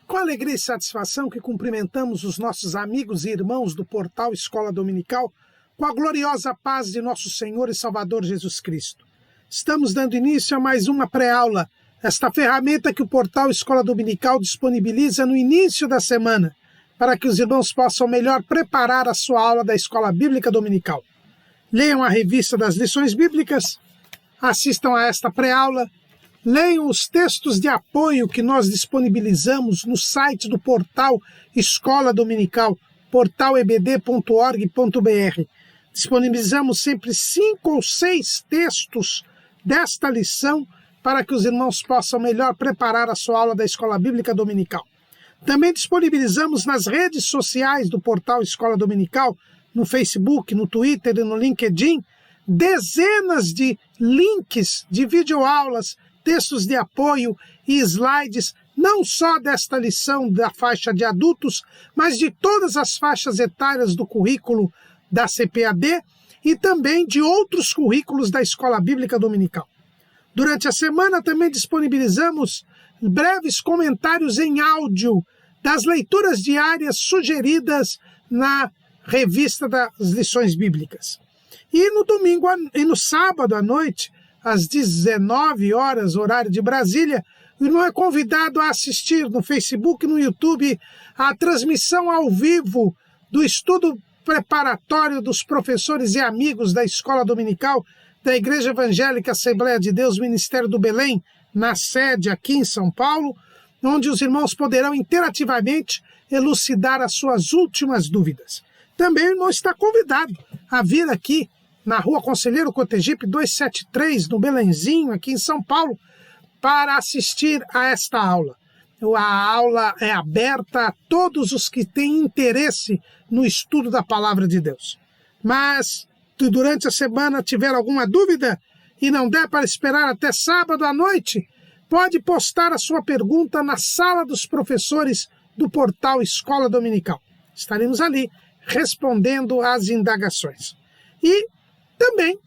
Com alegria e satisfação que cumprimentamos os nossos amigos e irmãos do portal Escola Dominical, com a gloriosa paz de nosso Senhor e Salvador Jesus Cristo. Estamos dando início a mais uma pré-aula, esta ferramenta que o portal Escola Dominical disponibiliza no início da semana, para que os irmãos possam melhor preparar a sua aula da Escola Bíblica Dominical. Leiam a revista das lições bíblicas, assistam a esta pré-aula, leiam os textos de apoio que nós disponibilizamos no site do portal Escola Dominical, portalebd.org.br. Disponibilizamos sempre 5 ou 6 textos desta lição para que os irmãos possam melhor preparar a sua aula da Escola Bíblica Dominical. Também disponibilizamos nas redes sociais do portal Escola Dominical, no Facebook, no Twitter e no LinkedIn, dezenas de links de videoaulas, textos de apoio e slides, não só desta lição da faixa de adultos, mas de todas as faixas etárias do currículo da CPAD e também de outros currículos da Escola Bíblica Dominical. Durante a semana também disponibilizamos breves comentários em áudio das leituras diárias sugeridas na revista das lições bíblicas. E no domingo e no sábado à noite, às 19 horas, horário de Brasília, o irmão é convidado a assistir no Facebook e no YouTube a transmissão ao vivo do estudo preparatório dos professores e amigos da Escola Dominical da Igreja Evangélica Assembleia de Deus, Ministério do Belém, na sede aqui em São Paulo, onde os irmãos poderão interativamente elucidar as suas últimas dúvidas. Também o irmão está convidado a vir aqui na Rua Conselheiro Cotegipe 273, no Belenzinho, aqui em São Paulo, para assistir a esta aula. A aula é aberta a todos os que têm interesse no estudo da Palavra de Deus. Mas, se durante a semana tiver alguma dúvida e não der para esperar até sábado à noite, pode postar a sua pergunta na sala dos professores do portal Escola Dominical. Estaremos ali respondendo às indagações. E também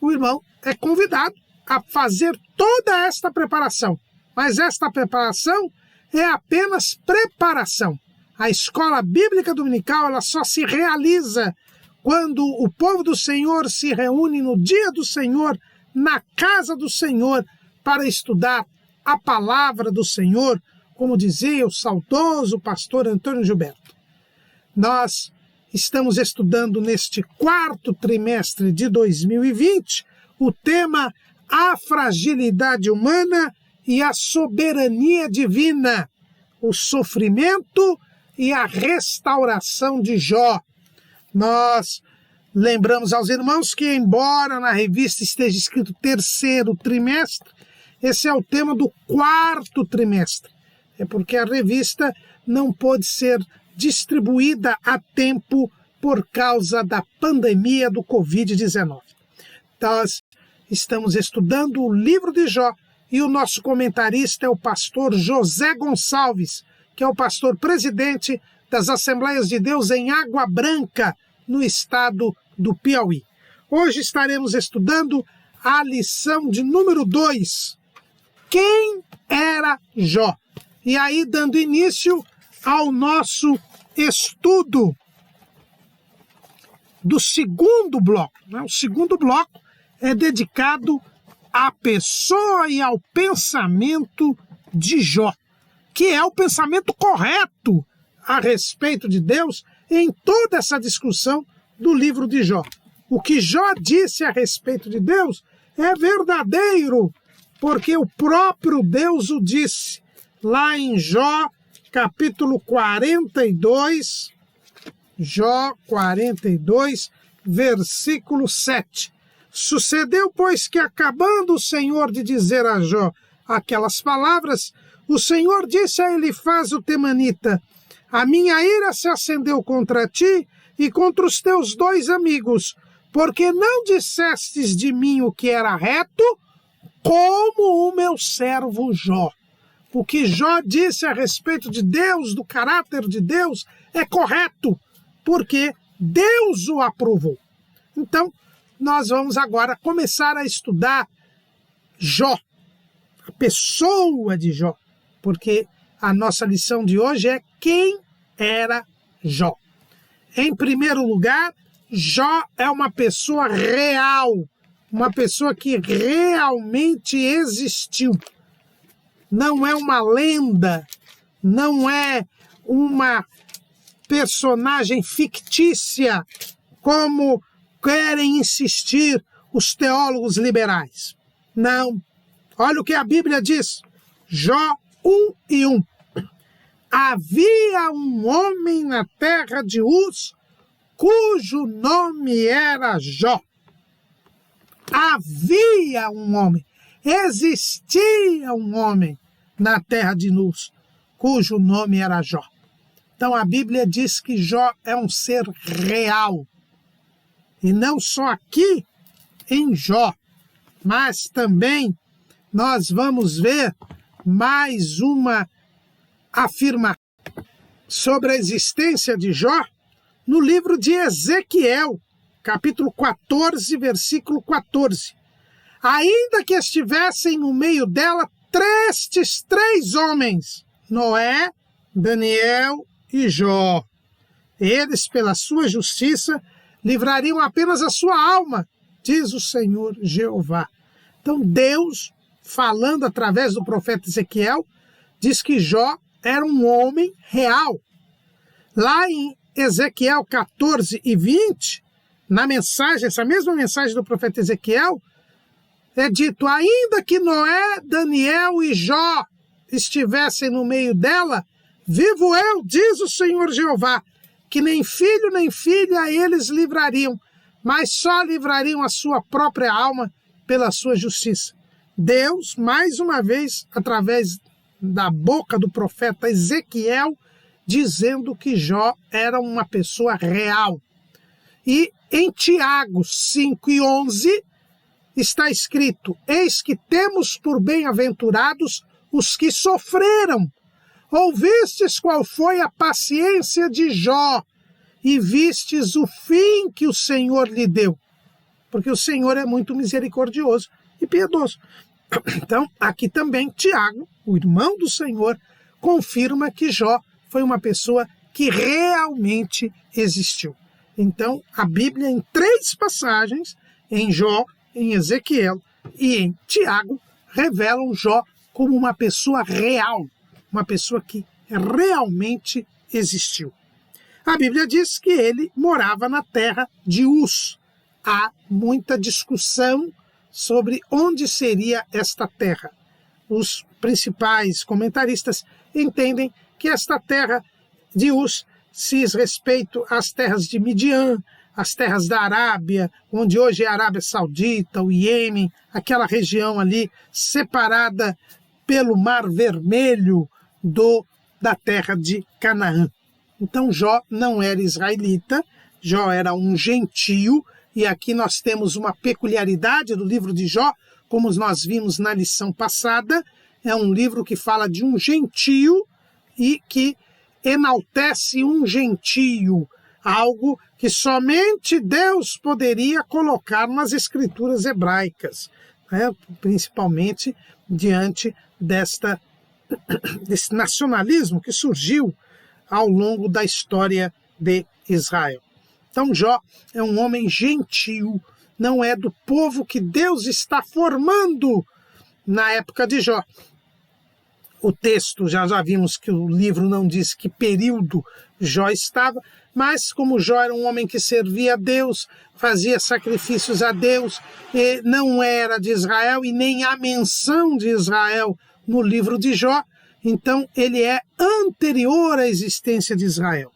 o irmão é convidado a fazer toda esta preparação. Mas esta preparação é apenas preparação. A Escola Bíblica Dominical ela só se realiza quando o povo do Senhor se reúne no dia do Senhor, na casa do Senhor, para estudar a palavra do Senhor, como dizia o saudoso pastor Antônio Gilberto. Nós estamos estudando neste 4º trimestre de 2020 o tema A Fragilidade Humana e a Soberania Divina, o sofrimento e a restauração de Jó. Nós lembramos aos irmãos que, embora na revista esteja escrito 3º trimestre, esse é o tema do 4º trimestre. É porque a revista não pôde ser distribuída a tempo por causa da pandemia do Covid-19. Nós estamos estudando o livro de Jó e o nosso comentarista é o pastor José Gonçalves, que é o pastor presidente das Assembleias de Deus em Água Branca, no estado do Piauí. Hoje estaremos estudando a lição de número 2. Quem era Jó? E aí, dando início ao nosso estudo do segundo bloco. O segundo bloco é dedicado à pessoa e ao pensamento de Jó, que é o pensamento correto a respeito de Deus em toda essa discussão do livro de Jó. O que Jó disse a respeito de Deus é verdadeiro, porque o próprio Deus o disse. Lá em Jó, capítulo 42, Jó 42, versículo 7. Sucedeu, pois, que acabando o Senhor de dizer a Jó aquelas palavras, o Senhor disse a Elifaz o temanita: a minha ira se acendeu contra ti e contra os teus 2 amigos, porque não dissestes de mim o que era reto, como o meu servo Jó. O que Jó disse a respeito de Deus, do caráter de Deus, é correto, porque Deus o aprovou. Então, nós vamos agora começar a estudar Jó, a pessoa de Jó, porque a nossa lição de hoje é quem era Jó. Em primeiro lugar, Jó é uma pessoa real, uma pessoa que realmente existiu. Não é uma lenda, não é uma personagem fictícia, como querem insistir os teólogos liberais. Não. Olha o que a Bíblia diz. Jó 1:1. Havia um homem na terra de Uz, cujo nome era Jó. Havia um homem, existia um homem na terra de Uz, cujo nome era Jó. Então a Bíblia diz que Jó é um ser real. E não só aqui em Jó, mas também nós vamos ver mais uma afirmação sobre a existência de Jó no livro de Ezequiel, capítulo 14, versículo 14. Ainda que estivessem no meio dela três homens, Noé, Daniel e Jó. Eles, pela sua justiça, livrariam apenas a sua alma, diz o Senhor Jeová. Então Deus, falando através do profeta Ezequiel, diz que Jó era um homem real. Lá em Ezequiel 14:20, na mensagem, essa mesma mensagem do profeta Ezequiel, é dito, ainda que Noé, Daniel e Jó estivessem no meio dela, vivo eu, diz o Senhor Jeová, que nem filho nem filha eles livrariam, mas só livrariam a sua própria alma pela sua justiça. Deus, mais uma vez, através da boca do profeta Ezequiel, dizendo que Jó era uma pessoa real. E em Tiago 5:11 está escrito, eis que temos por bem-aventurados os que sofreram. Ouvistes qual foi a paciência de Jó e vistes o fim que o Senhor lhe deu. Porque o Senhor é muito misericordioso e piedoso. Então, aqui também Tiago, o irmão do Senhor, confirma que Jó foi uma pessoa que realmente existiu. Então, a Bíblia, em 3 passagens, em Jó, em Ezequiel e em Tiago, revelam Jó como uma pessoa real, uma pessoa que realmente existiu. A Bíblia diz que ele morava na terra de Uz. Há muita discussão sobre onde seria esta terra. Os principais comentaristas entendem que esta terra de Uz se diz respeito às terras de Midian, as terras da Arábia, onde hoje é a Arábia Saudita, o Iêmen, aquela região ali separada pelo Mar Vermelho da terra de Canaã. Então Jó não era israelita, Jó era um gentio, e aqui nós temos uma peculiaridade do livro de Jó, como nós vimos na lição passada, é um livro que fala de um gentio e que enaltece um gentio, algo que somente Deus poderia colocar nas escrituras hebraicas, né? Principalmente diante desse nacionalismo que surgiu ao longo da história de Israel. Então Jó é um homem gentio, não é do povo que Deus está formando na época de Jó. O texto, já vimos que o livro não diz que período Jó estava, mas como Jó era um homem que servia a Deus, fazia sacrifícios a Deus, não era de Israel e nem há menção de Israel no livro de Jó, então ele é anterior à existência de Israel.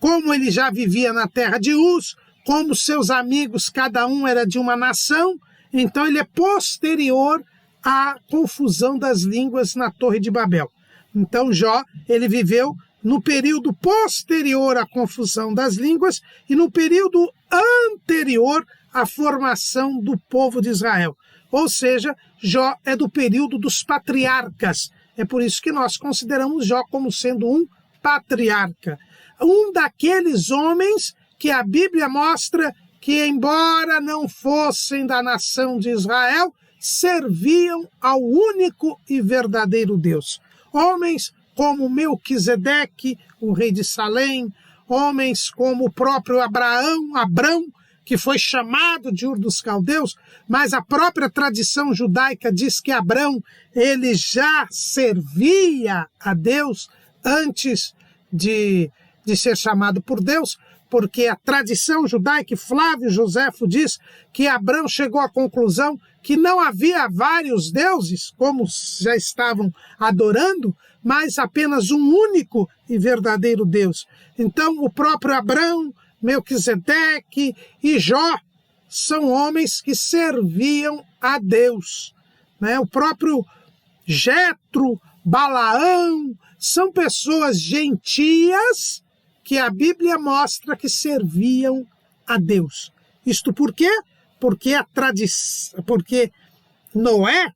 Como ele já vivia na terra de Uz, como seus amigos, cada um era de uma nação, então ele é posterior à confusão das línguas na Torre de Babel. Então Jó, ele viveu no período posterior à confusão das línguas e no período anterior à formação do povo de Israel. Ou seja, Jó é do período dos patriarcas. É por isso que nós consideramos Jó como sendo um patriarca. Um daqueles homens que a Bíblia mostra que, embora não fossem da nação de Israel, serviam ao único e verdadeiro Deus. Homens como Melquisedeque, o rei de Salém, homens como o próprio Abrão, que foi chamado de Ur dos Caldeus, mas a própria tradição judaica diz que Abrão ele já servia a Deus antes de ser chamado por Deus, porque a tradição judaica, Flávio Joséfo diz que Abrão chegou à conclusão que não havia vários deuses, como já estavam adorando, mas apenas um único e verdadeiro Deus. Então, o próprio Abrão, Melquisedeque e Jó são homens que serviam a Deus, né? O próprio Jetro, Balaão, são pessoas gentias que a Bíblia mostra que serviam a Deus. Isto por quê? Porque Noé,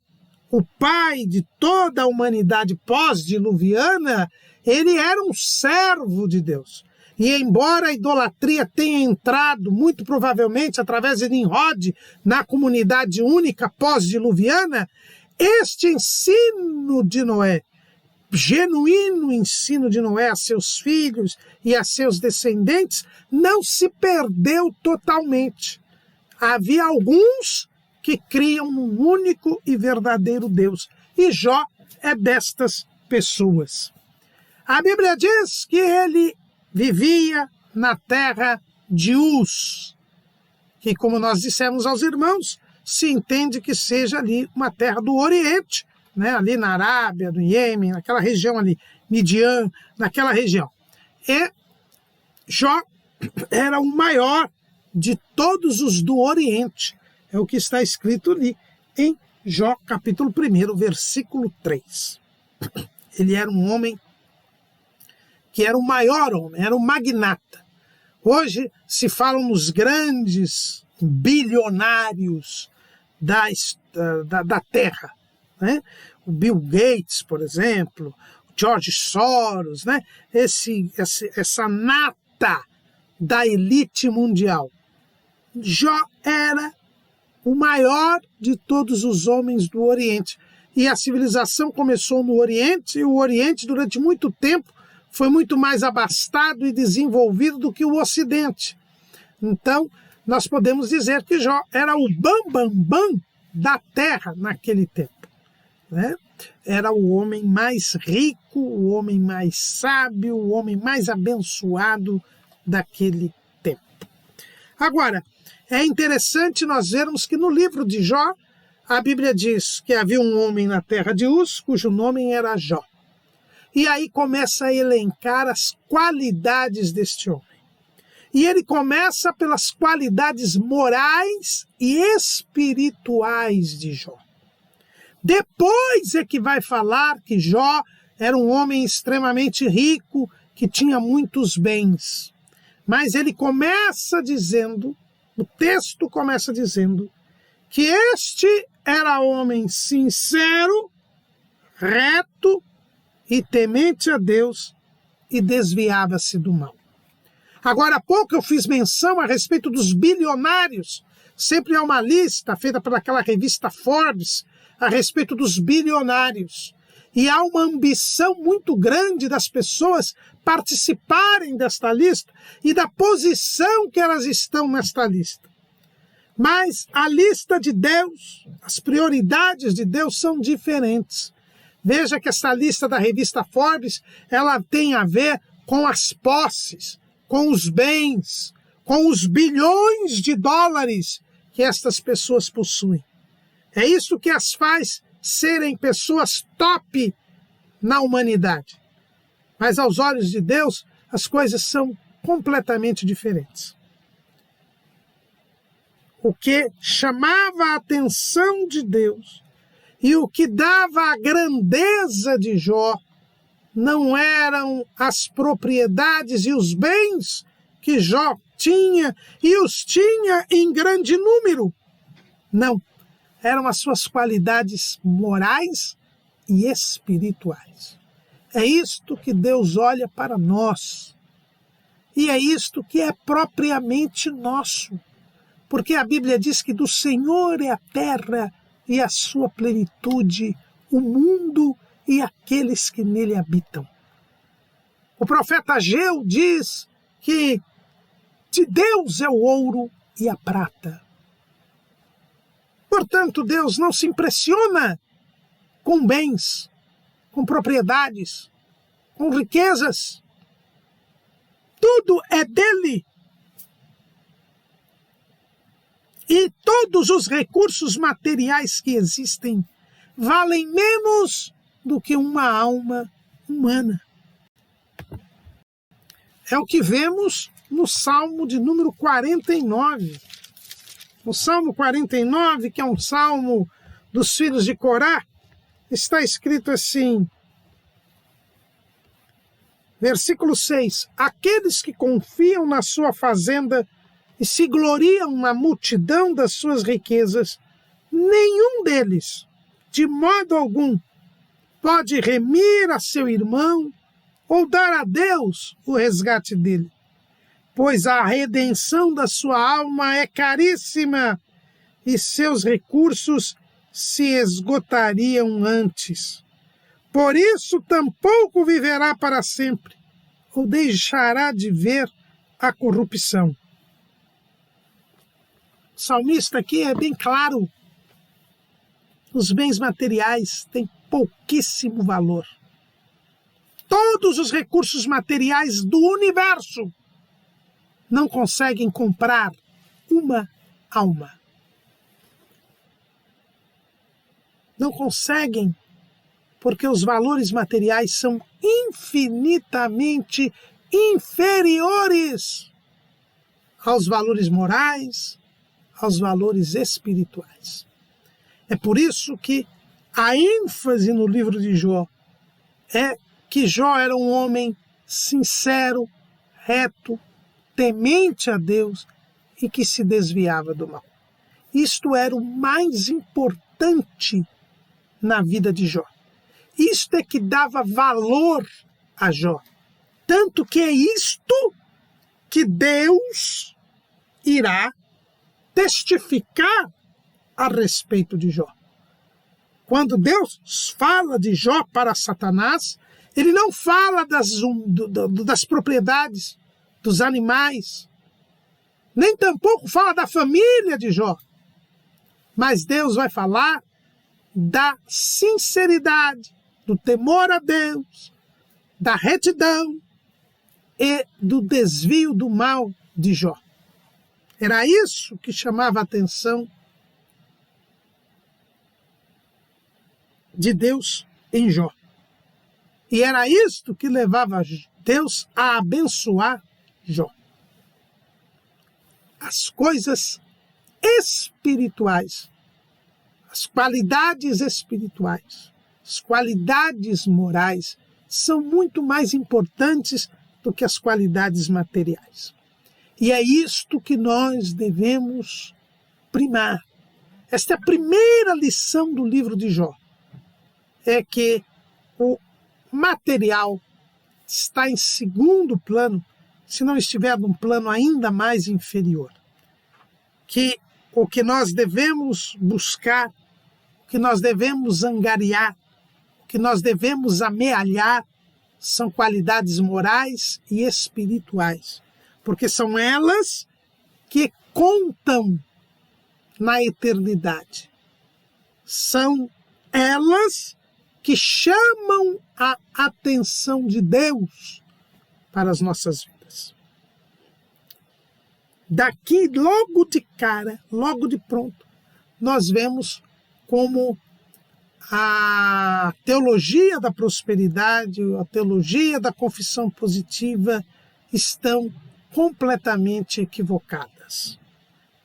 o pai de toda a humanidade pós-diluviana, ele era um servo de Deus. E embora a idolatria tenha entrado, muito provavelmente, através de Nimrod, na comunidade única pós-diluviana, este ensino de Noé, genuíno ensino de Noé a seus filhos e a seus descendentes, não se perdeu totalmente. Havia alguns que criam num único e verdadeiro Deus. E Jó é destas pessoas. A Bíblia diz que ele vivia na terra de Uz, que, como nós dissemos aos irmãos, se entende que seja ali uma terra do Oriente, né? Ali na Arábia, no Iêmen, naquela região ali, Midian, naquela região. E Jó era o maior de todos os do Oriente. É o que está escrito ali em Jó, capítulo 1, versículo 3. Ele era um homem que era o maior homem, era um magnata. Hoje se falam nos grandes bilionários da Terra, né? O Bill Gates, por exemplo, o George Soros, né? Essa nata da elite mundial. Jó era o maior de todos os homens do Oriente. E a civilização começou no Oriente, e o Oriente, durante muito tempo, foi muito mais abastado e desenvolvido do que o Ocidente. Então, nós podemos dizer que Jó era o bam da terra naquele tempo, né? Era o homem mais rico, o homem mais sábio, o homem mais abençoado daquele tempo. Agora, é interessante nós vermos que no livro de Jó, a Bíblia diz que havia um homem na terra de Uz, cujo nome era Jó. E aí começa a elencar as qualidades deste homem. E ele começa pelas qualidades morais e espirituais de Jó. Depois é que vai falar que Jó era um homem extremamente rico, que tinha muitos bens. Mas ele começa dizendo, o texto começa dizendo, que este era homem sincero, reto e temente a Deus, e desviava-se do mal. Agora há pouco eu fiz menção a respeito dos bilionários. Sempre há uma lista feita pelaquela revista Forbes a respeito dos bilionários. E há uma ambição muito grande das pessoas participarem desta lista e da posição que elas estão nesta lista. Mas a lista de Deus, as prioridades de Deus são diferentes. Veja que essa lista da revista Forbes, ela tem a ver com as posses, com os bens, com os bilhões de dólares que estas pessoas possuem. É isso que as faz serem pessoas top na humanidade. Mas aos olhos de Deus, as coisas são completamente diferentes. O que chamava a atenção de Deus e o que dava a grandeza de Jó não eram as propriedades e os bens que Jó tinha, e os tinha em grande número. Não, eram as suas qualidades morais e espirituais. É isto que Deus olha para nós. E é isto que é propriamente nosso. Porque a Bíblia diz que do Senhor é a terra e a sua plenitude, o mundo e aqueles que nele habitam. O profeta Ageu diz que de Deus é o ouro e a prata. Portanto, Deus não se impressiona com bens, com propriedades, com riquezas. Tudo é dele. E todos os recursos materiais que existem valem menos do que uma alma humana. É o que vemos no Salmo de número 49. No Salmo 49, que é um salmo dos filhos de Corá, está escrito assim, versículo 6, aqueles que confiam na sua fazenda e se gloriam na multidão das suas riquezas, nenhum deles, de modo algum, pode remir a seu irmão ou dar a Deus o resgate dele, pois a redenção da sua alma é caríssima e seus recursos se esgotariam antes. Por isso tampouco viverá para sempre, ou deixará de ver a corrupção. O salmista aqui é bem claro. Os bens materiais têm pouquíssimo valor. Todos os recursos materiais do universo não conseguem comprar uma alma. Não conseguem, porque os valores materiais são infinitamente inferiores aos valores morais, aos valores espirituais. É por isso que a ênfase no livro de Jó é que Jó era um homem sincero, reto, temente a Deus e que se desviava do mal. Isto era o mais importante na vida de Jó. Isto é que dava valor a Jó. Tanto que é isto que Deus irá testificar a respeito de Jó. Quando Deus fala de Jó para Satanás, ele não fala das propriedades, dos animais, nem tampouco fala da família de Jó. Mas Deus vai falar da sinceridade, do temor a Deus, da retidão e do desvio do mal de Jó. Era isso que chamava a atenção de Deus em Jó. E era isto que levava Deus a abençoar Jó. As coisas espirituais, as qualidades espirituais, as qualidades morais são muito mais importantes do que as qualidades materiais. E é isto que nós devemos primar. Esta é a primeira lição do livro de Jó. É que o material está em segundo plano, se não estiver num plano ainda mais inferior. Que o que nós devemos buscar, o que nós devemos angariar, o que nós devemos amealhar são qualidades morais e espirituais, porque são elas que contam na eternidade. São elas que chamam a atenção de Deus para as nossas vidas. Daqui, logo de cara, logo de pronto, nós vemos como a teologia da prosperidade, a teologia da confissão positiva estão completamente equivocadas.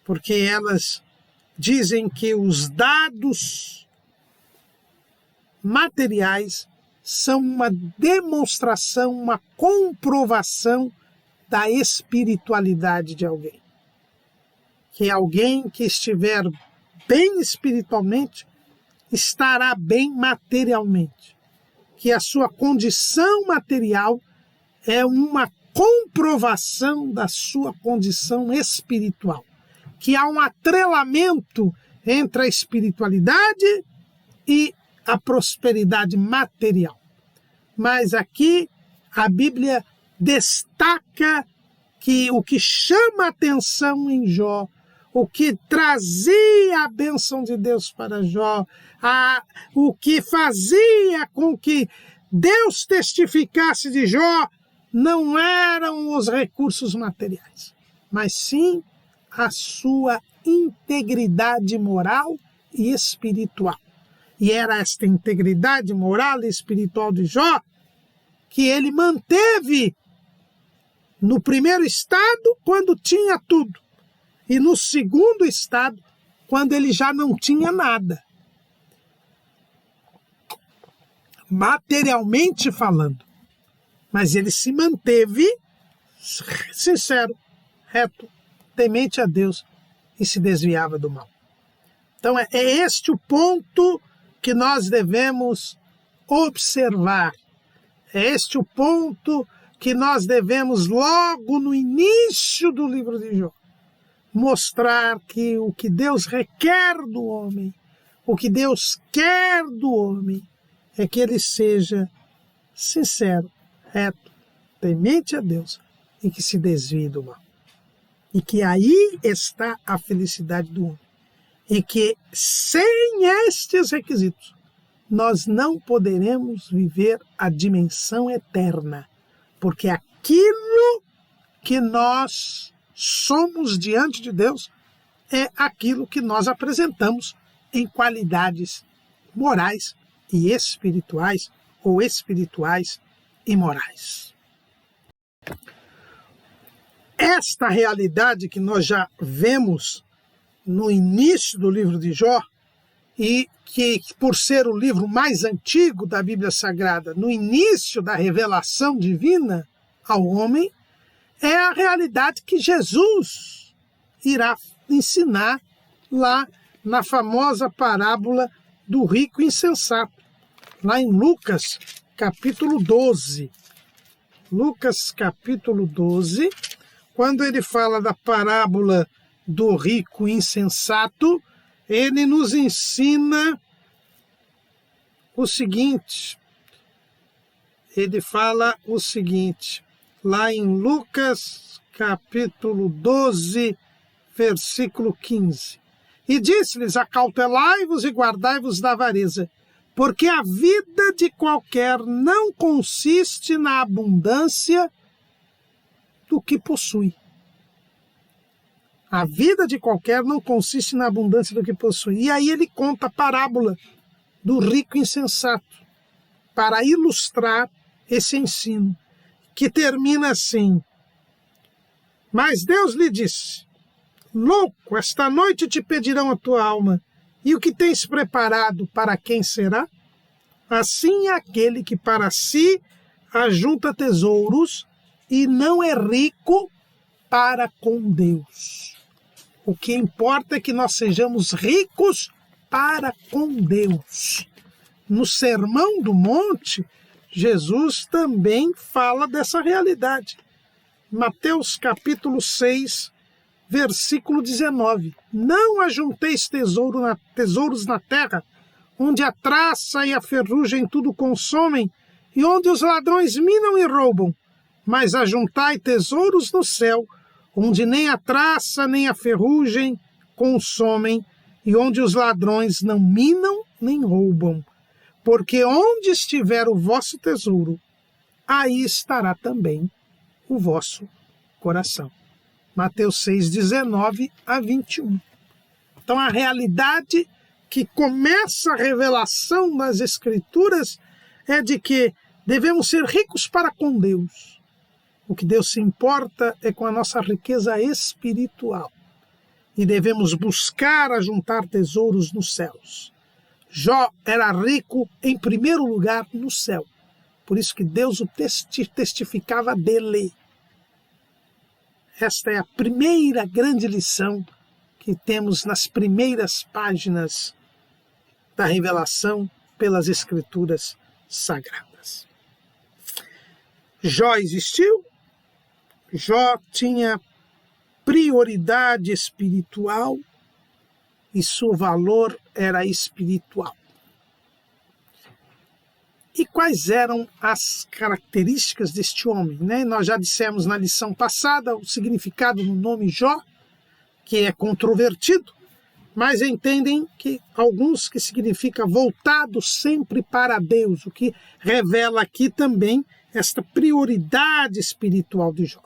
Porque elas dizem que os dados materiais são uma demonstração, uma comprovação da espiritualidade de alguém. Que alguém que estiver bem espiritualmente estará bem materialmente. Que a sua condição material é uma comprovação da sua condição espiritual. Que há um atrelamento entre a espiritualidade e a prosperidade material. Mas aqui a Bíblia destaca que o que chama a atenção em Jó, o que trazia a bênção de Deus para Jó, o que fazia com que Deus testificasse de Jó, não eram os recursos materiais, mas sim a sua integridade moral e espiritual. E era esta integridade moral e espiritual de Jó que ele manteve no primeiro estado, quando tinha tudo, e no segundo estado, quando ele já não tinha nada. Materialmente falando. Mas ele se manteve sincero, reto, temente a Deus e se desviava do mal. Então é este o ponto que nós devemos observar. É este o ponto que nós devemos, logo no início do livro de Jó, mostrar que o que Deus requer do homem, o que Deus quer do homem, é que ele seja sincero, reto, temente a Deus e que se desvie do mal. E que aí está a felicidade do homem. E que sem estes requisitos, nós não poderemos viver a dimensão eterna. Porque aquilo que nós somos diante de Deus é aquilo que nós apresentamos em qualidades morais e espirituais, ou espirituais e morais. Esta realidade que nós já vemos no início do livro de Jó, e que, por ser o livro mais antigo da Bíblia Sagrada, no início da revelação divina ao homem, é a realidade que Jesus irá ensinar lá na famosa parábola do rico insensato, lá em Lucas, capítulo 12. Lucas, capítulo 12, quando ele fala da parábola do rico insensato, ele nos ensina o seguinte. Ele fala o seguinte, lá em Lucas, capítulo 12, versículo 15. E disse-lhes: acautelai-vos e guardai-vos da avareza, porque a vida de qualquer não consiste na abundância do que possui. A vida de qualquer não consiste na abundância do que possui. E aí ele conta a parábola do rico insensato, para ilustrar esse ensino, que termina assim: mas Deus lhe disse: louco, esta noite te pedirão a tua alma, e o que tens preparado, para quem será? Assim é aquele que para si ajunta tesouros e não é rico para com Deus. O que importa é que nós sejamos ricos para com Deus. No Sermão do Monte, Jesus também fala dessa realidade. Mateus capítulo 6, versículo 19. Não ajunteis tesouros na terra, onde a traça e a ferrugem tudo consomem, e onde os ladrões minam e roubam, mas ajuntai tesouros no céu, onde nem a traça nem a ferrugem consomem, e onde os ladrões não minam nem roubam. Porque onde estiver o vosso tesouro, aí estará também o vosso coração. Mateus 6, 19 a 21. Então a realidade que começa a revelação das Escrituras é de que devemos ser ricos para com Deus. O que Deus se importa é com a nossa riqueza espiritual. E devemos buscar ajuntar tesouros nos céus. Jó era rico, em primeiro lugar, no céu. Por isso que Deus o testificava dele. Esta é a primeira grande lição que temos nas primeiras páginas da revelação pelas Escrituras Sagradas. Jó existiu. Jó tinha prioridade espiritual e seu valor era espiritual. E quais eram as características deste homem, né? Nós já dissemos na lição passada o significado do nome Jó, que é controvertido, mas entendem que alguns que significa voltado sempre para Deus, o que revela aqui também esta prioridade espiritual de Jó.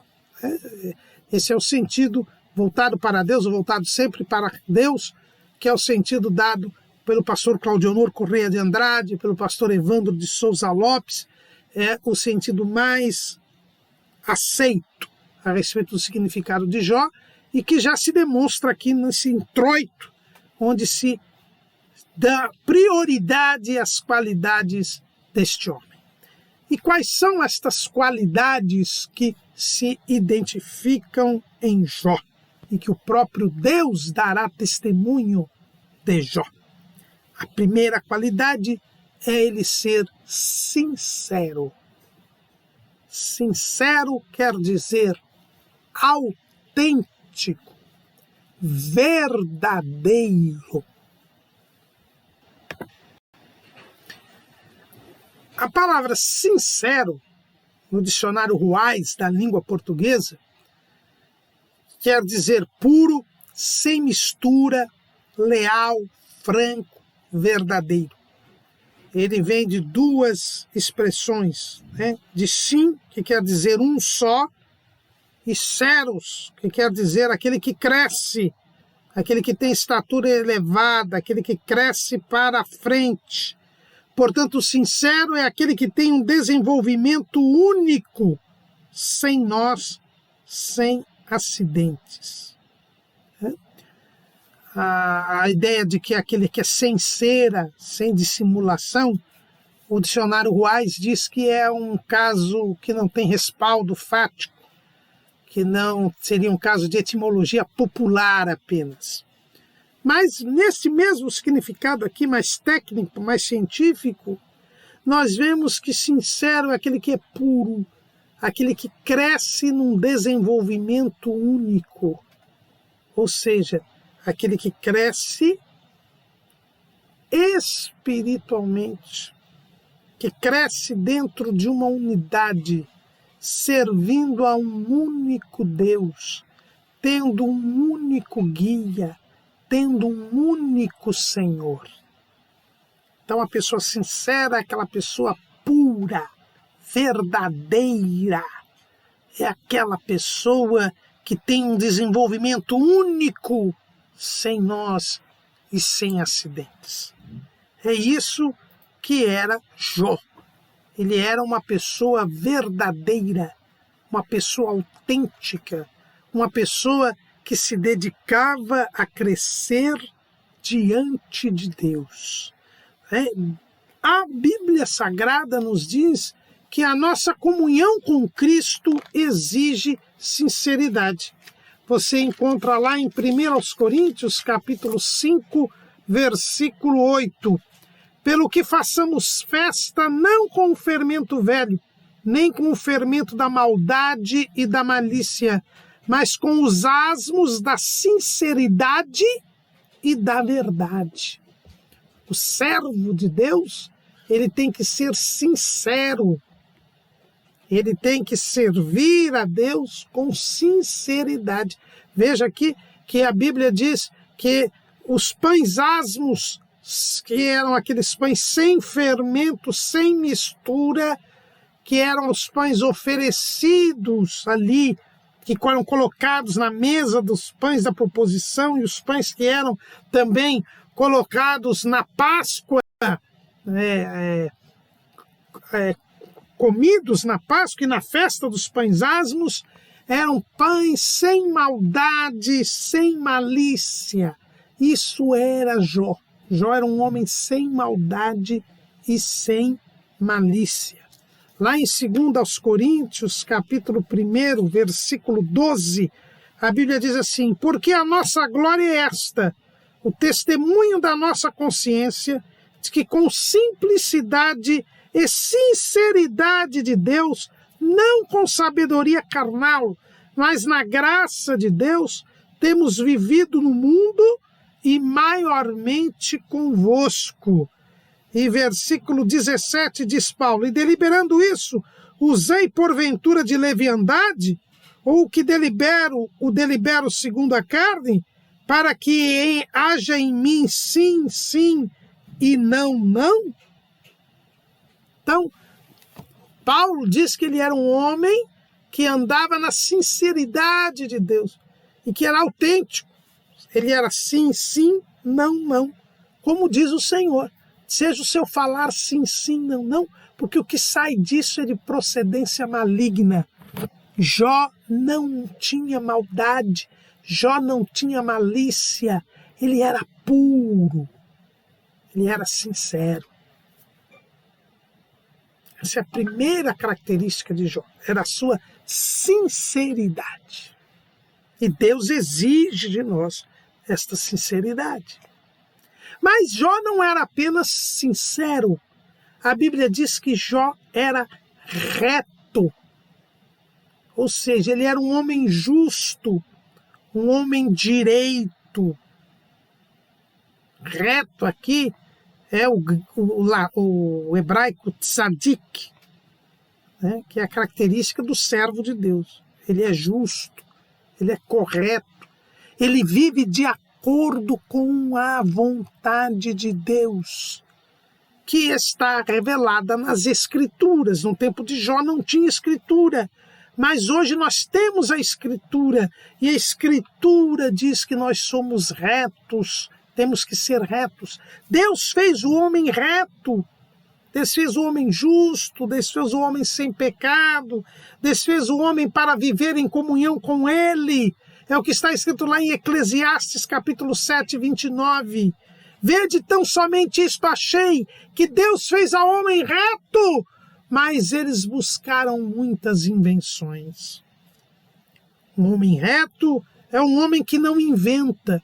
Esse é o sentido voltado para Deus, ou voltado sempre para Deus, que é o sentido dado pelo pastor Claudionor Correia de Andrade, pelo pastor Evandro de Souza Lopes, é o sentido mais aceito a respeito do significado de Jó, e que já se demonstra aqui nesse introito, onde se dá prioridade às qualidades deste homem. E quais são estas qualidades que se identificam em Jó e que o próprio Deus dará testemunho de Jó? A primeira qualidade é ele ser sincero. Sincero quer dizer autêntico, verdadeiro. A palavra sincero, no dicionário Ruais da língua portuguesa, quer dizer puro, sem mistura, leal, franco, verdadeiro. Ele vem de duas expressões, né? De sim, que quer dizer um só, e seros, que quer dizer aquele que cresce, aquele que tem estatura elevada, aquele que cresce para frente. Portanto, o sincero é aquele que tem um desenvolvimento único, sem nós, sem acidentes. A ideia de que aquele que é sem cera, sem dissimulação, o dicionário Ruais diz que é um caso que não tem respaldo fático, que não seria um caso de etimologia popular apenas. Mas nesse mesmo significado aqui, mais técnico, mais científico, nós vemos que sincero é aquele que é puro, aquele que cresce num desenvolvimento único, ou seja, aquele que cresce espiritualmente, que cresce dentro de uma unidade, servindo a um único Deus, tendo um único guia, tendo um único Senhor. Então a pessoa sincera é aquela pessoa pura, verdadeira, é aquela pessoa que tem um desenvolvimento único, sem nós e sem acidentes. É isso que era Jó. Ele era uma pessoa verdadeira, uma pessoa autêntica, uma pessoa que se dedicava a crescer diante de Deus. A Bíblia Sagrada nos diz que a nossa comunhão com Cristo exige sinceridade. Você encontra lá em 1 Coríntios, capítulo 5, versículo 8. Pelo que façamos festa não com o fermento velho, nem com o fermento da maldade e da malícia, mas com os asmos da sinceridade e da verdade. O servo de Deus, ele tem que ser sincero. Ele tem que servir a Deus com sinceridade. Veja aqui que a Bíblia diz que os pães asmos, que eram aqueles pães sem fermento, sem mistura, que eram os pães oferecidos ali, que foram colocados na mesa dos pães da proposição, e os pães que eram também colocados na Páscoa, comidos na Páscoa e na festa dos pães asmos, eram pães sem maldade, sem malícia. Isso era Jó. Jó era um homem sem maldade e sem malícia. Lá em 2 Coríntios, capítulo 1, versículo 12, a Bíblia diz assim: porque a nossa glória é esta, o testemunho da nossa consciência, de que com simplicidade e sinceridade de Deus, não com sabedoria carnal, mas na graça de Deus, temos vivido no mundo e maiormente convosco. E versículo 17 diz Paulo: e deliberando isso, usei porventura de leviandade, ou que o delibero segundo a carne, para que haja em mim sim, sim, e não, não? Então, Paulo diz que ele era um homem que andava na sinceridade de Deus e que era autêntico. Ele era sim, sim, não, não. Como diz o Senhor, seja o seu falar sim, sim, não, não, porque o que sai disso é de procedência maligna. Jó não tinha maldade, Jó não tinha malícia, ele era puro, ele era sincero. Essa é a primeira característica de Jó, era a sua sinceridade. E Deus exige de nós esta sinceridade. Mas Jó não era apenas sincero. A Bíblia diz que Jó era reto. Ou seja, ele era um homem justo, um homem direito. Reto aqui é o hebraico tzadik, né, que é a característica do servo de Deus. Ele é justo, ele é correto, ele vive de acordo com a vontade de Deus, que está revelada nas Escrituras. No tempo de Jó não tinha Escritura, mas hoje nós temos a Escritura, e a Escritura diz que nós somos retos, temos que ser retos. Deus fez o homem reto, Deus fez o homem justo, Deus fez o homem sem pecado, Deus fez o homem para viver em comunhão com Ele. É o que está escrito lá em Eclesiastes, capítulo 7, 29. Vede tão somente isto achei, que Deus fez ao homem reto, mas eles buscaram muitas invenções. Um homem reto é um homem que não inventa,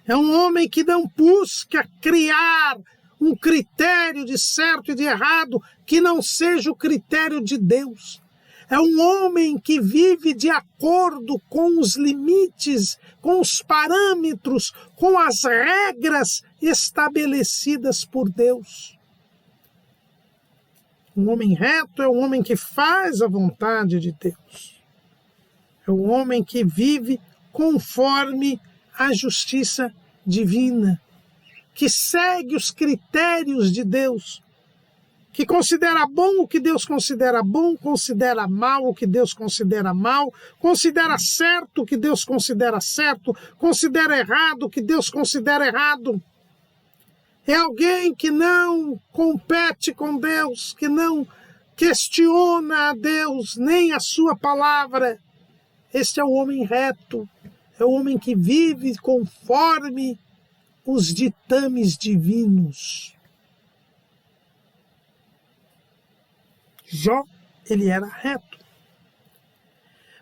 é um homem que não busca criar um critério de certo e de errado que não seja o critério de Deus. É um homem que vive de acordo com os limites, com os parâmetros, com as regras estabelecidas por Deus. Um homem reto é um homem que faz a vontade de Deus. É um homem que vive conforme a justiça divina, que segue os critérios de Deus, que considera bom o que Deus considera bom, considera mal o que Deus considera mal, considera certo o que Deus considera certo, considera errado o que Deus considera errado. É alguém que não compete com Deus, que não questiona a Deus, nem a sua palavra. Este é o homem reto, é o homem que vive conforme os ditames divinos. Jó, ele era reto.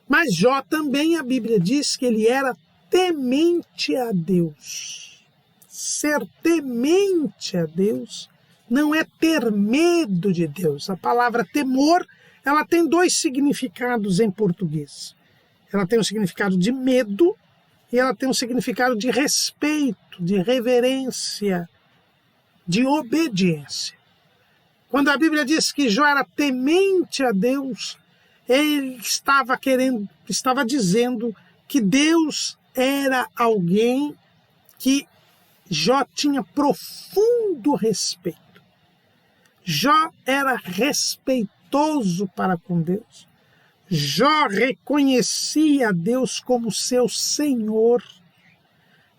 Mas Jó também, a Bíblia diz que ele era temente a Deus. Ser temente a Deus não é ter medo de Deus. A palavra temor, ela tem dois significados em português. Ela tem um significado de medo e ela tem um significado de respeito, de reverência, de obediência. Quando a Bíblia diz que Jó era temente a Deus, ele estava dizendo que Deus era alguém que Jó tinha profundo respeito. Jó era respeitoso para com Deus. Jó reconhecia a Deus como seu Senhor.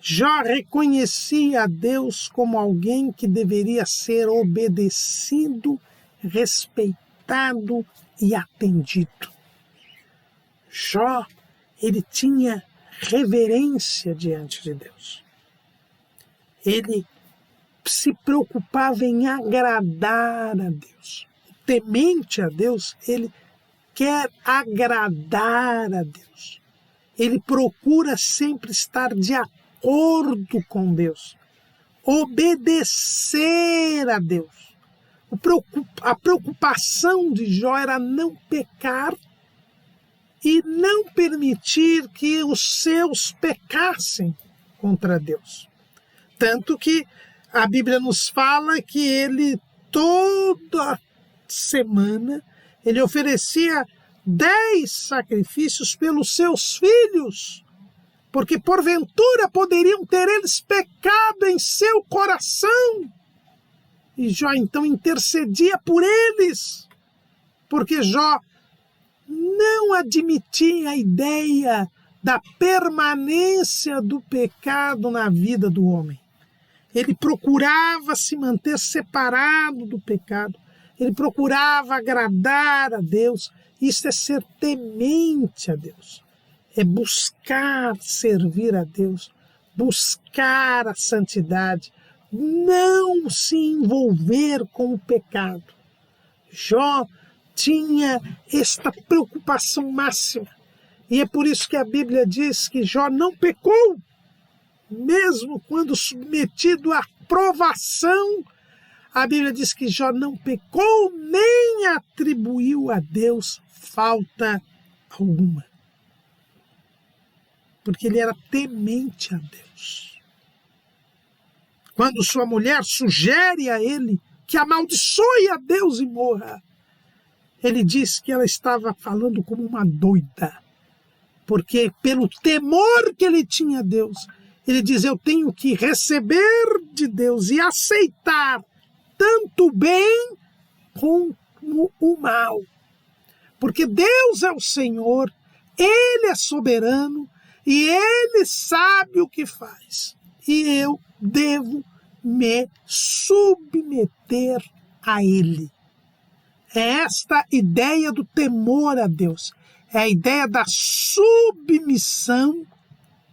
Jó reconhecia a Deus como alguém que deveria ser obedecido, respeitado e atendido. Jó, ele tinha reverência diante de Deus. Ele se preocupava em agradar a Deus. Temente a Deus, ele quer agradar a Deus. Ele procura sempre estar de acordo com Deus, obedecer a Deus. A preocupação de Jó era não pecar e não permitir que os seus pecassem contra Deus. Tanto que A Bíblia nos fala que ele, toda semana, ele oferecia 10 sacrifícios pelos seus filhos, porque porventura poderiam ter eles pecado em seu coração. E Jó então intercedia por eles, porque Jó não admitia a ideia da permanência do pecado na vida do homem. Ele procurava se manter separado do pecado, ele procurava agradar a Deus. Isso é ser temente a Deus, é buscar servir a Deus, buscar a santidade, não se envolver com o pecado. Jó tinha esta preocupação máxima, e é por isso que a Bíblia diz que Jó não pecou, mesmo quando submetido à provação. A Bíblia diz que Jó não pecou nem atribuiu a Deus falta alguma, porque ele era temente a Deus. Quando sua mulher sugere a ele que amaldiçoe a Deus e morra, ele diz que ela estava falando como uma doida, porque pelo temor que ele tinha a Deus, ele diz: eu tenho que receber de Deus e aceitar tanto o bem como o mal. Porque Deus é o Senhor, Ele é soberano e Ele sabe o que faz. E eu devo me submeter a Ele. É esta ideia do temor a Deus. É a ideia da submissão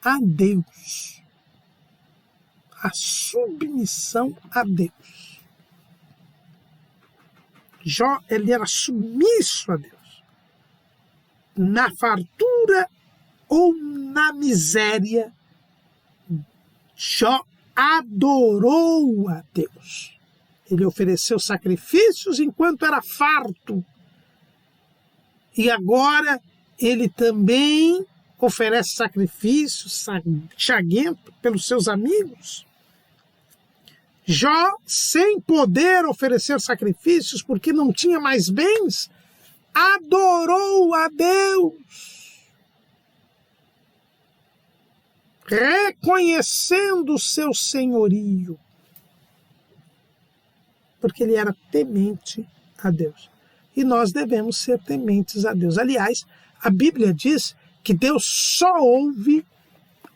a Deus. A submissão a Deus. Jó, ele era submisso a Deus. Na fartura ou na miséria, Jó adorou a Deus. Ele ofereceu sacrifícios enquanto era farto. E agora ele também oferece sacrifícios chaguento pelos seus amigos. Jó, sem poder oferecer sacrifícios porque não tinha mais bens, adorou a Deus, reconhecendo o seu senhorio, porque ele era temente a Deus. E nós devemos ser tementes a Deus. Aliás, a Bíblia diz que Deus só ouve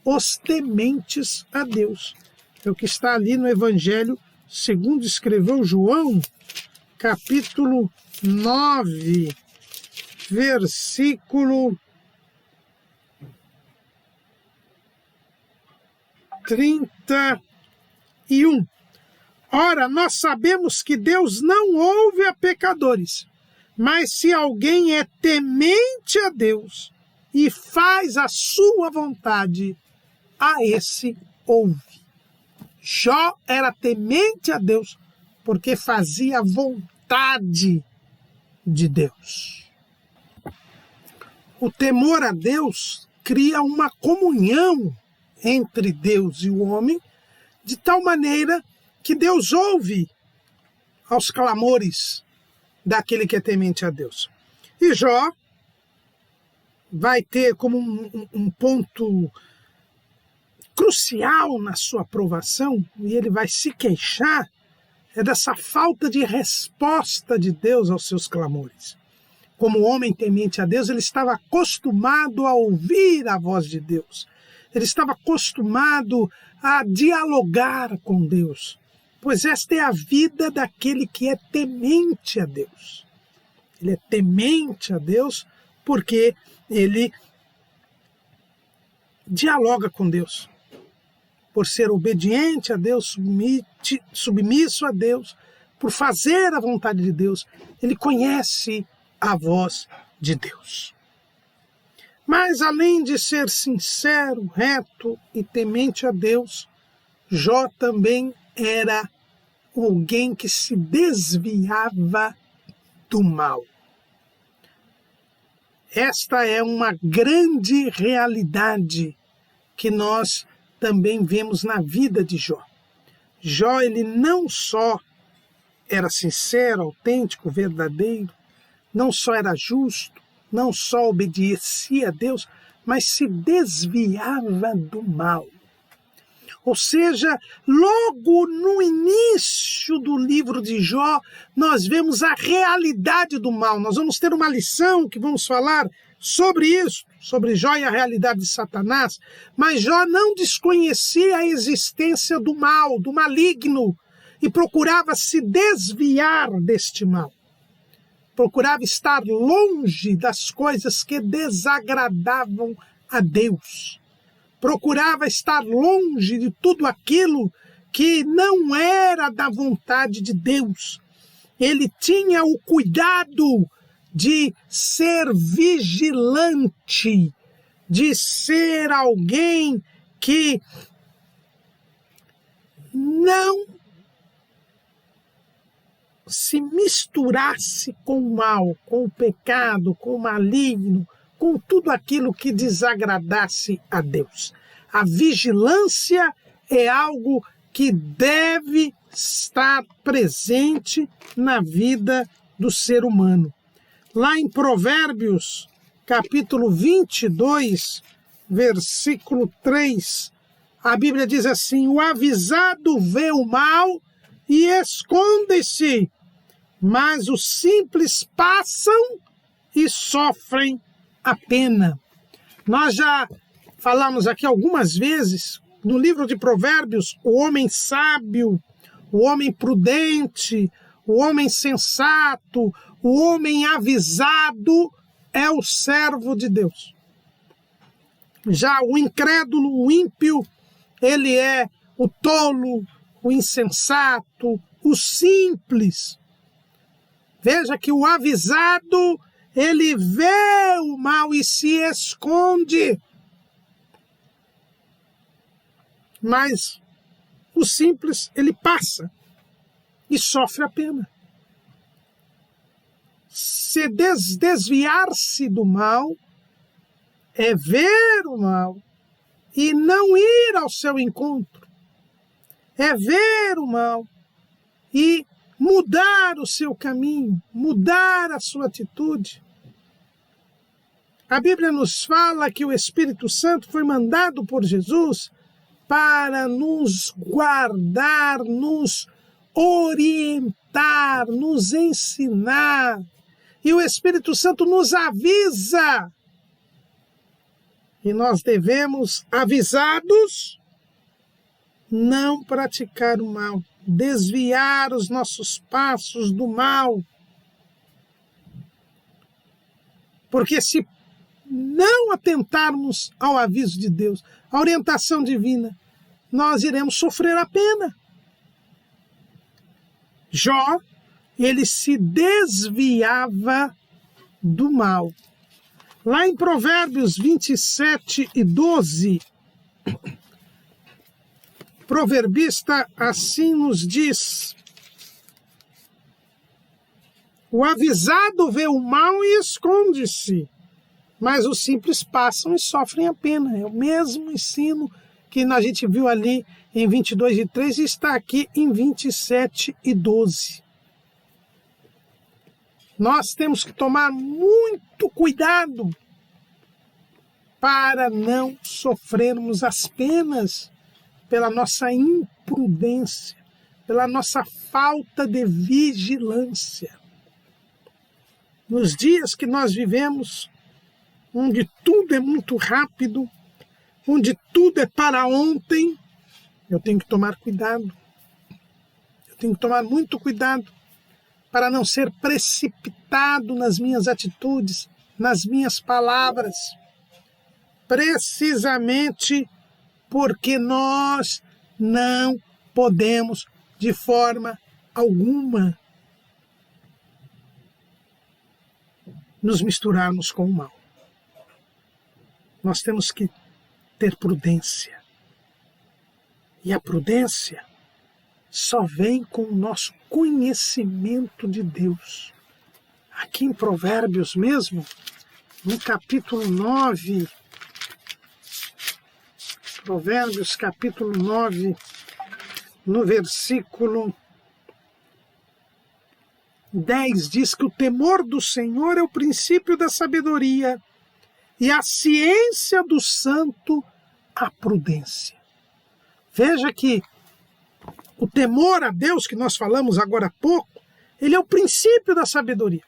os tementes a Deus. É o que está ali no Evangelho segundo escreveu João, capítulo 9, versículo 31. Ora, nós sabemos que Deus não ouve a pecadores, mas se alguém é temente a Deus e faz a sua vontade, a esse ouve. Jó era temente a Deus porque fazia a vontade de Deus. O temor a Deus cria uma comunhão entre Deus e o homem, de tal maneira que Deus ouve aos clamores daquele que é temente a Deus. E Jó vai ter como um ponto crucial na sua aprovação, e ele vai se queixar, é dessa falta de resposta de Deus aos seus clamores. Como homem temente a Deus, ele estava acostumado a ouvir a voz de Deus. Ele estava acostumado a dialogar com Deus, pois esta é a vida daquele que é temente a Deus. Ele é temente a Deus porque ele dialoga com Deus. Por ser obediente a Deus, submisso a Deus, por fazer a vontade de Deus, ele conhece a voz de Deus. Mas além de ser sincero, reto e temente a Deus, Jó também era alguém que se desviava do mal. Esta é uma grande realidade que nós também vemos na vida de Jó. Jó, ele não só era sincero, autêntico, verdadeiro, não só era justo, não só obedecia a Deus, mas se desviava do mal. Ou seja, logo no início do livro de Jó, nós vemos a realidade do mal. Nós vamos ter uma lição que vamos falar sobre isso, sobre Jó e a realidade de Satanás, mas Jó não desconhecia a existência do mal, do maligno, e procurava se desviar deste mal. Procurava estar longe das coisas que desagradavam a Deus. Procurava estar longe de tudo aquilo que não era da vontade de Deus. Ele tinha o cuidado de ser vigilante, de ser alguém que não se misturasse com o mal, com o pecado, com o maligno, com tudo aquilo que desagradasse a Deus. A vigilância é algo que deve estar presente na vida do ser humano. Lá em Provérbios, capítulo 22, versículo 3, a Bíblia diz assim: o avisado vê o mal e esconde-se, mas os simples passam e sofrem a pena. Nós já falamos aqui algumas vezes, no livro de Provérbios, o homem sábio, o homem prudente, o homem sensato, o homem avisado é o servo de Deus. Já o incrédulo, o ímpio, ele é o tolo, o insensato, o simples. Veja que o avisado, ele vê o mal e se esconde. Mas o simples, ele passa e sofre a pena. Se desviar-se do mal é ver o mal e não ir ao seu encontro. É ver o mal e mudar o seu caminho, mudar a sua atitude. A Bíblia nos fala que o Espírito Santo foi mandado por Jesus para nos guardar, nos orientar, nos ensinar. E o Espírito Santo nos avisa. E nós devemos, avisados, não praticar o mal, desviar os nossos passos do mal. Porque se não atentarmos ao aviso de Deus, à orientação divina, nós iremos sofrer a pena. Jó, ele se desviava do mal. Lá em Provérbios 27 e 12, o proverbista assim nos diz: o avisado vê o mal e esconde-se, mas os simples passam e sofrem a pena. É o mesmo ensino que a gente viu ali em 22 e 3 e está aqui em 27 e 12. Nós temos que tomar muito cuidado para não sofrermos as penas pela nossa imprudência, pela nossa falta de vigilância. Nos dias que nós vivemos, onde tudo é muito rápido, onde tudo é para ontem, eu tenho que tomar cuidado. Eu tenho que tomar muito cuidado para não ser precipitado nas minhas atitudes, nas minhas palavras. Precisamente porque nós não podemos, de forma alguma, nos misturarmos com o mal. Nós temos que ter prudência. E a prudência só vem com o nosso conhecimento de Deus. Aqui em Provérbios mesmo, no capítulo 9, Provérbios capítulo 9, no versículo 10, diz que o temor do Senhor é o princípio da sabedoria e a ciência do santo, a prudência. Veja que o temor a Deus, que nós falamos agora há pouco, ele é o princípio da sabedoria.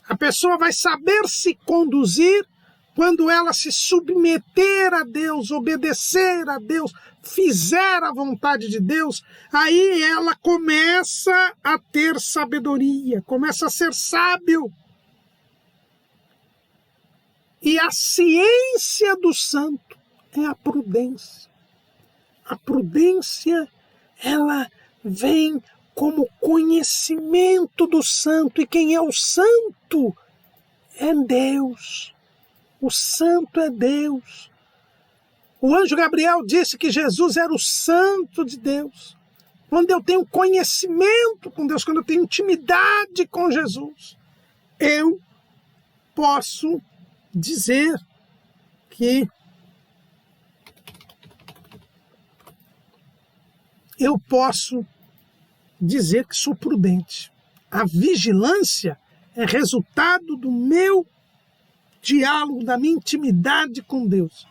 A pessoa vai saber se conduzir quando ela se submeter a Deus, obedecer a Deus, fizer a vontade de Deus, aí ela começa a ter sabedoria, começa a ser sábio. E a ciência do santo é a prudência. A prudência, ela vem como conhecimento do santo. E quem é o santo? É Deus. O santo é Deus. O anjo Gabriel disse que Jesus era o santo de Deus. Quando eu tenho conhecimento com Deus, quando eu tenho intimidade com Jesus, eu posso dizer que sou prudente. A vigilância é resultado do meu diálogo, da minha intimidade com Deus.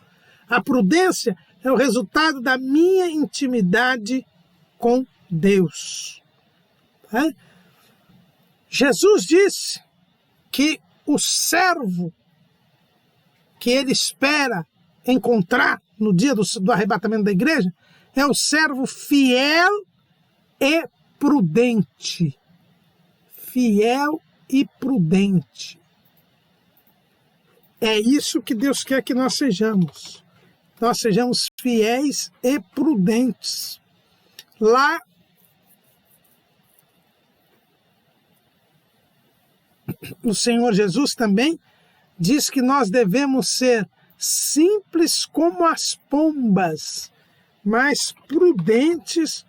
A prudência é o resultado da minha intimidade com Deus. Jesus disse que o servo que ele espera encontrar no dia do arrebatamento da igreja é o servo fiel e prudente. Fiel e prudente. É isso que Deus quer que nós sejamos. Nós sejamos fiéis e prudentes. Lá o Senhor Jesus também diz que nós devemos ser simples como as pombas, mas prudentes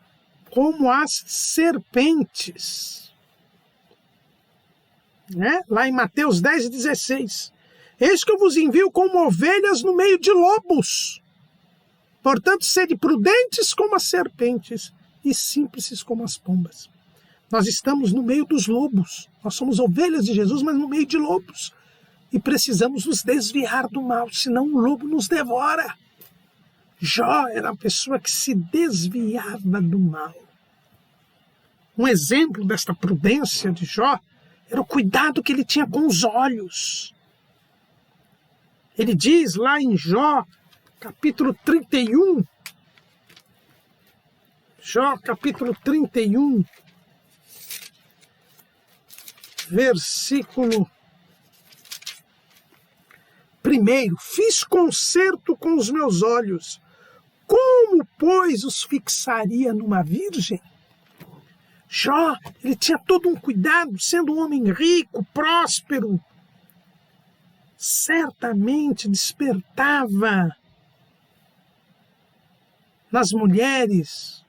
como as serpentes. Lá em Mateus 10:16. Eis que eu vos envio como ovelhas no meio de lobos. Portanto, sede prudentes como as serpentes e simples como as pombas. Nós estamos no meio dos lobos. Nós somos ovelhas de Jesus, mas no meio de lobos. E precisamos nos desviar do mal, senão o lobo nos devora. Jó era uma pessoa que se desviava do mal. Um exemplo desta prudência de Jó era o cuidado que ele tinha com os olhos. Ele diz lá em Jó, capítulo 31, Jó, capítulo 31, versículo 1. Fiz concerto com os meus olhos. Como, pois, os fixaria numa virgem? Jó, ele tinha todo um cuidado, sendo um homem rico, próspero. Certamente despertava nas mulheres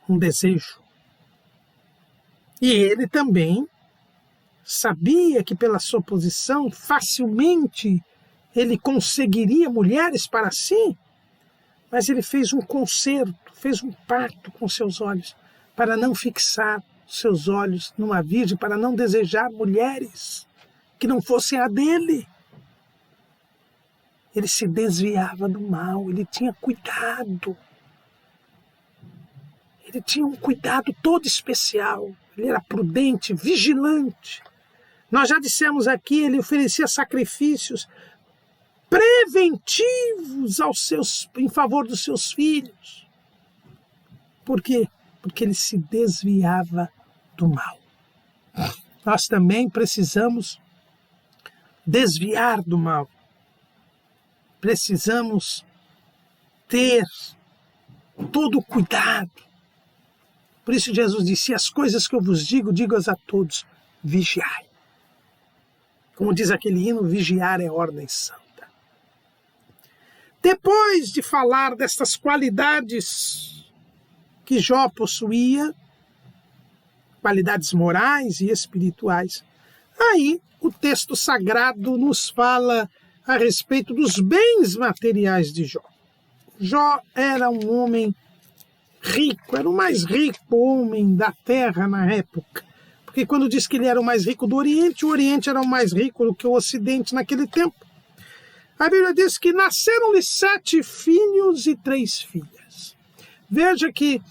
um desejo. E ele também sabia que pela sua posição facilmente ele conseguiria mulheres para si, mas ele fez um concerto, fez um pacto com seus olhos para não fixar seus olhos numa virgem, para não desejar mulheres que não fossem a dele. Ele se desviava do mal, ele tinha cuidado. Ele tinha um cuidado todo especial. Ele era prudente, vigilante. Nós já dissemos aqui, ele oferecia sacrifícios preventivos em favor dos seus filhos. Por quê? Porque ele se desviava do mal. Nós também precisamos desviar do mal. Precisamos ter todo o cuidado. Por isso Jesus disse, as coisas que eu vos digo, digo-as a todos, vigiai. Como diz aquele hino, vigiar é ordem santa. Depois de falar destas qualidades que Jó possuía, qualidades morais e espirituais, aí o texto sagrado nos fala a respeito dos bens materiais de Jó. Jó era um homem rico, era o mais rico homem da terra na época. Porque quando diz que ele era o mais rico do Oriente, o Oriente era o mais rico do que o Ocidente naquele tempo. A Bíblia diz que nasceram-lhe 7 filhos e 3 filhas. Veja que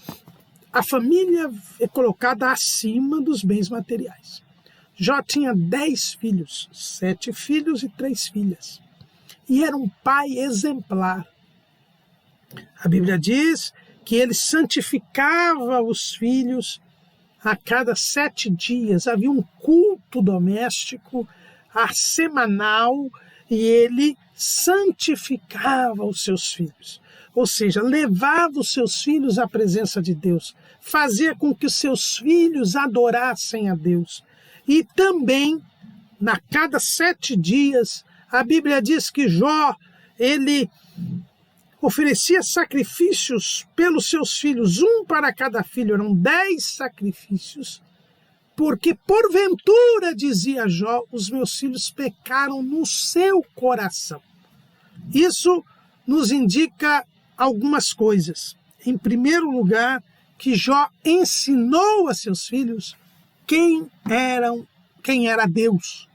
a família é colocada acima dos bens materiais. Jó tinha 10 filhos, 7 filhos e 3 filhas. E era um pai exemplar. A Bíblia diz que ele santificava os filhos a cada 7 dias. Havia um culto doméstico semanal e ele santificava os seus filhos. Ou seja, levava os seus filhos à presença de Deus, fazia com que os seus filhos adorassem a Deus. E também, a cada 7 dias, a Bíblia diz que Jó, ele oferecia sacrifícios pelos seus filhos, 1 para cada filho, eram 10 sacrifícios, porque porventura, dizia Jó, os meus filhos pecaram no seu coração. Isso nos indica algumas coisas. Em primeiro lugar, que Jó ensinou a seus filhos quem era Deus.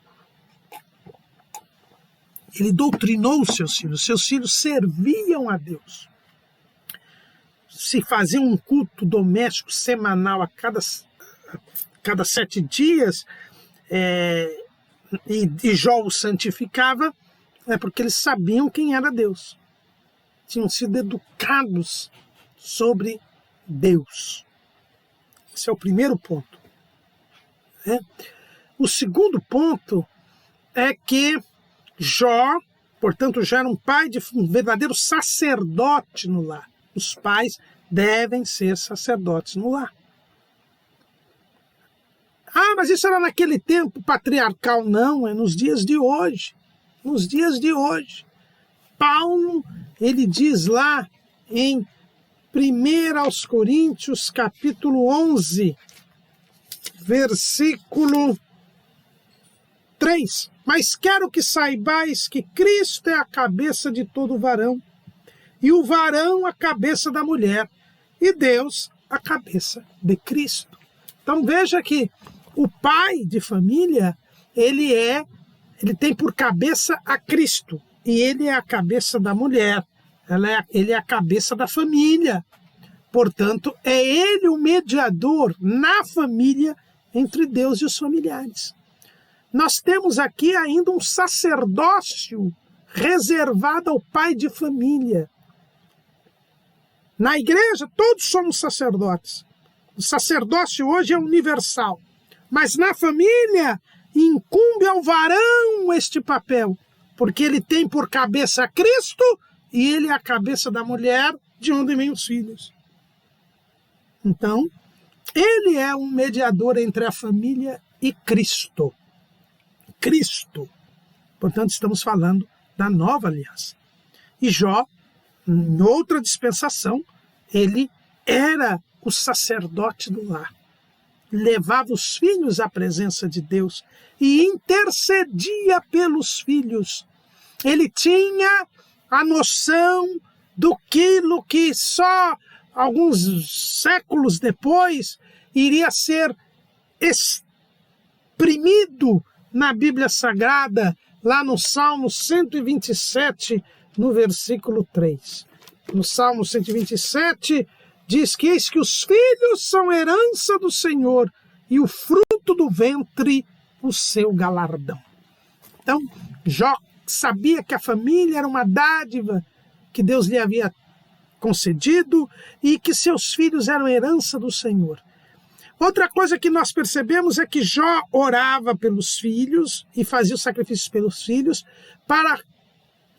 Ele doutrinou os seus filhos serviam a Deus. Se faziam um culto doméstico semanal a cada 7 dias, e Jó o santificava, é porque eles sabiam quem era Deus. Tinham sido educados sobre Deus. Esse é o primeiro ponto. O segundo ponto é que Jó, portanto, já era um verdadeiro sacerdote no lar. Os pais devem ser sacerdotes no lar. Mas isso era naquele tempo patriarcal. Não, é nos dias de hoje. Nos dias de hoje. Paulo, ele diz lá em 1 Coríntios, capítulo 11, versículo 3. Mas quero que saibais que Cristo é a cabeça de todo varão, e o varão a cabeça da mulher, e Deus a cabeça de Cristo. Então veja que o pai de família, ele tem por cabeça a Cristo, e ele é a cabeça da mulher, ele é a cabeça da família. Portanto, é ele o mediador na família entre Deus e os familiares. Nós temos aqui ainda um sacerdócio reservado ao pai de família. Na igreja, todos somos sacerdotes. O sacerdócio hoje é universal. Mas na família, incumbe ao varão este papel, porque ele tem por cabeça Cristo e ele é a cabeça da mulher, de onde vêm os filhos. Então, ele é um mediador entre a família e Cristo. Cristo. Portanto, estamos falando da nova aliança. E Jó, em outra dispensação, ele era o sacerdote do lar. Levava os filhos à presença de Deus e intercedia pelos filhos. Ele tinha a noção daquilo que só alguns séculos depois iria ser exprimido na Bíblia Sagrada, lá no Salmo 127, no versículo 3. No Salmo 127, diz que eis que os filhos são herança do Senhor e o fruto do ventre o seu galardão. Então, Jó sabia que a família era uma dádiva que Deus lhe havia concedido e que seus filhos eram herança do Senhor. Outra coisa que nós percebemos é que Jó orava pelos filhos e fazia os sacrifícios pelos filhos para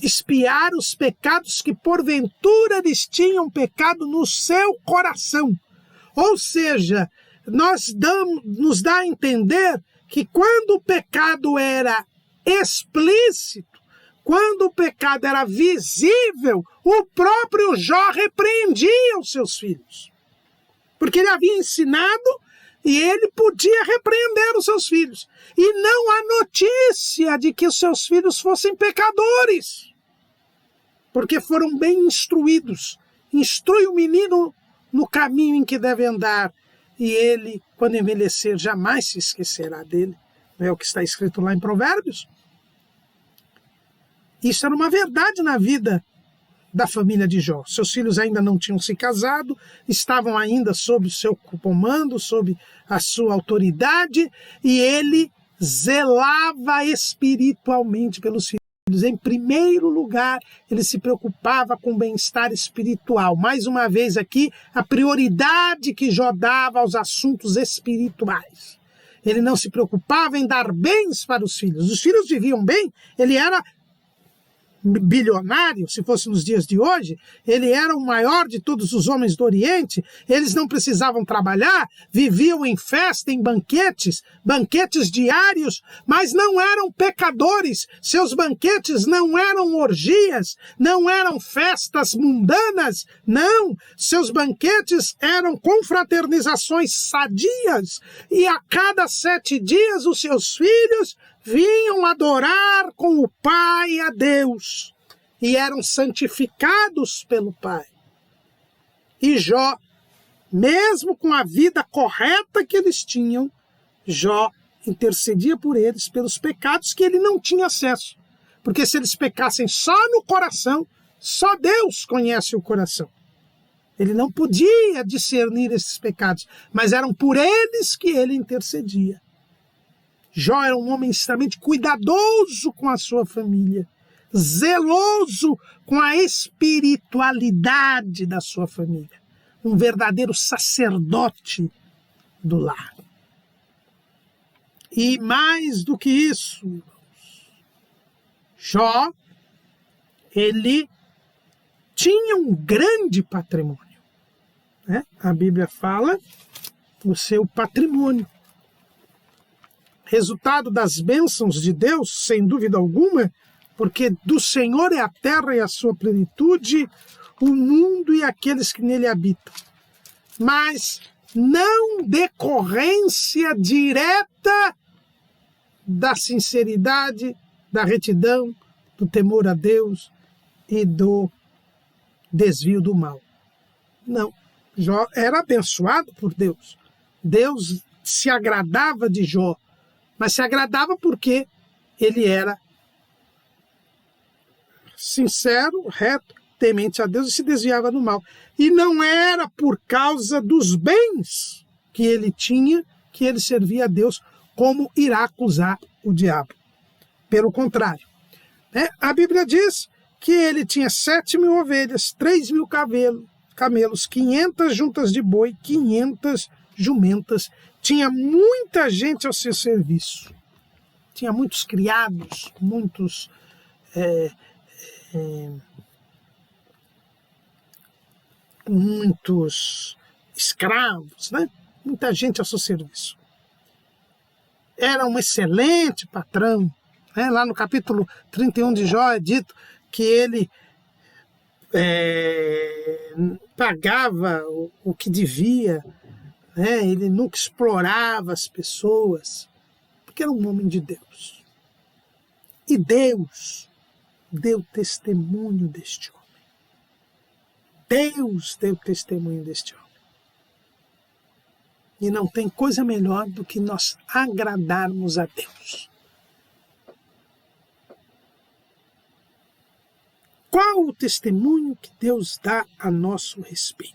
expiar os pecados que porventura eles tinham pecado no seu coração. Ou seja, nos dá a entender que quando o pecado era explícito, quando o pecado era visível, o próprio Jó repreendia os seus filhos. Porque ele havia ensinado e ele podia repreender os seus filhos. E não há notícia de que os seus filhos fossem pecadores, porque foram bem instruídos. Instrui o menino no caminho em que deve andar, e ele, quando envelhecer, jamais se esquecerá dele. Não é o que está escrito lá em Provérbios? Isso era uma verdade na vida da família de Jó. Seus filhos ainda não tinham se casado, estavam ainda sob o seu comando, sob a sua autoridade, e ele zelava espiritualmente pelos filhos. Em primeiro lugar, ele se preocupava com o bem-estar espiritual. Mais uma vez aqui, a prioridade que Jó dava aos assuntos espirituais. Ele não se preocupava em dar bens para os filhos. Os filhos viviam bem, ele era bilionário, se fosse nos dias de hoje, ele era o maior de todos os homens do Oriente, eles não precisavam trabalhar, viviam em festa, em banquetes diários, mas não eram pecadores, seus banquetes não eram orgias, não eram festas mundanas, não, seus banquetes eram confraternizações sadias, e a cada 7 dias os seus filhos vinham adorar com o Pai a Deus e eram santificados pelo Pai. E Jó, mesmo com a vida correta que eles tinham, Jó intercedia por eles pelos pecados que ele não tinha acesso. Porque se eles pecassem só no coração, só Deus conhece o coração. Ele não podia discernir esses pecados, mas eram por eles que ele intercedia. Jó era um homem extremamente cuidadoso com a sua família, zeloso com a espiritualidade da sua família, um verdadeiro sacerdote do lar. E mais do que isso, irmãos, Jó, ele tinha um grande patrimônio, né? A Bíblia fala do seu patrimônio. Resultado das bênçãos de Deus, sem dúvida alguma, porque do Senhor é a terra e a sua plenitude, o mundo e aqueles que nele habitam. Mas não decorrência direta da sinceridade, da retidão, do temor a Deus e do desvio do mal. Não, Jó era abençoado por Deus. Deus se agradava de Jó, mas se agradava porque ele era sincero, reto, temente a Deus e se desviava do mal. E não era por causa dos bens que ele tinha que ele servia a Deus, como irá acusar o diabo. Pelo contrário, né? A Bíblia diz que ele tinha 7.000 ovelhas, 3.000 camelos, 500 juntas de boi, 500 jumentas. Tinha muita gente ao seu serviço. Tinha muitos criados, muitos escravos, né? Muita gente ao seu serviço. Era um excelente patrão. Né? Lá no capítulo 31 de Jó é dito que ele pagava o que devia, né? Ele nunca explorava as pessoas, porque era um homem de Deus. E Deus deu testemunho deste homem. Deus deu testemunho deste homem. E não tem coisa melhor do que nós agradarmos a Deus. Qual o testemunho que Deus dá a nosso respeito?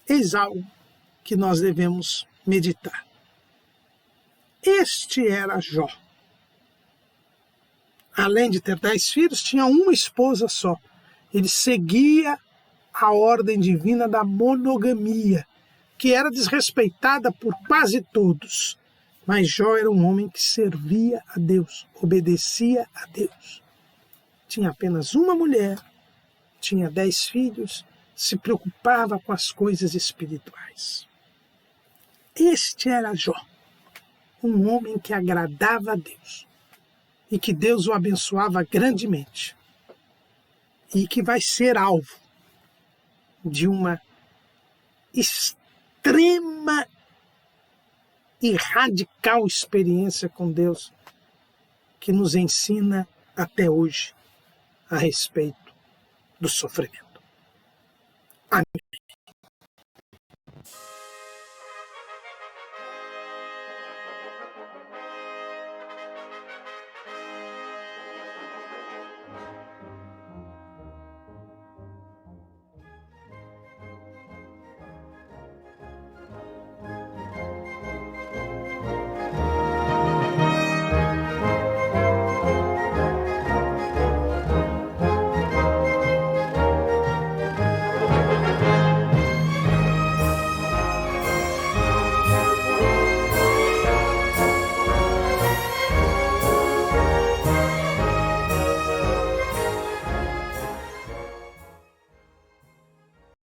Eis algo que nós devemos meditar. Este era Jó. Além de ter 10 filhos, tinha uma esposa só. Ele seguia a ordem divina da monogamia, que era desrespeitada por quase todos. Mas Jó era um homem que servia a Deus, obedecia a Deus. Tinha apenas uma mulher, tinha 10 filhos, se preocupava com as coisas espirituais. Este era Jó, um homem que agradava a Deus e que Deus o abençoava grandemente e que vai ser alvo de uma extrema e radical experiência com Deus que nos ensina até hoje a respeito do sofrimento.